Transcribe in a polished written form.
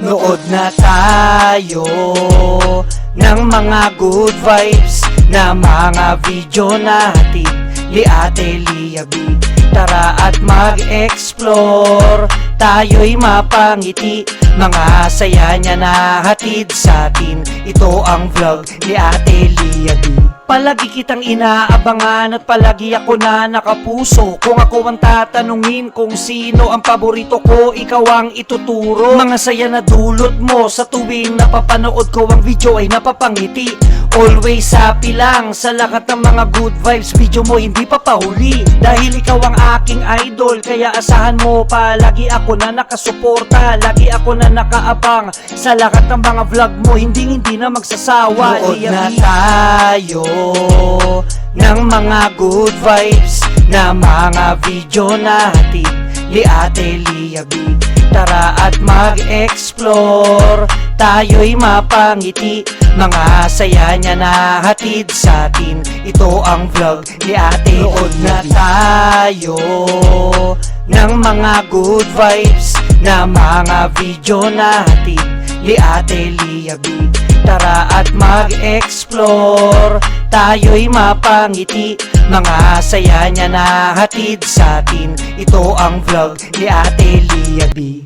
Nood na tayo ng mga good vibes na mga video natin ni Ate Lia B. Tara at mag-explore, tayo'y mapangiti, mga saya niya na hatid sa atin. Ito ang vlog ni Ate Lia B. Palagi kitang inaabangan at palagi ako na nakapuso. Kung ako ang tatanungin kung sino ang paborito ko, ikaw ang ituturo. Mga saya na dulot mo sa tuwing napapanood ko ang video ay napapangiti. Always happy lang sa lahat ng mga good vibes, video mo hindi pa pahuli. Dahil ikaw ang aking idol, kaya asahan mo palagi ako na nakasuporta. Lagi ako na nakaabang sa lahat ng mga vlog mo, hindi na magsasawa. Nood na tayo ng mga good vibes na mga video natin ni Ate Lia B. Tara at mag-explore, tayo'y mapangiti, mga saya niya na hatid sa atin. Ito ang vlog ni Ate Lia B. Nood na tayo ng mga good vibes na mga video natin ni Ate Lia B. Tara at mag-explore, tayo'y mapangiti, mga saya niya na hatid sa atin. Ito ang vlog ni Ate Lia B.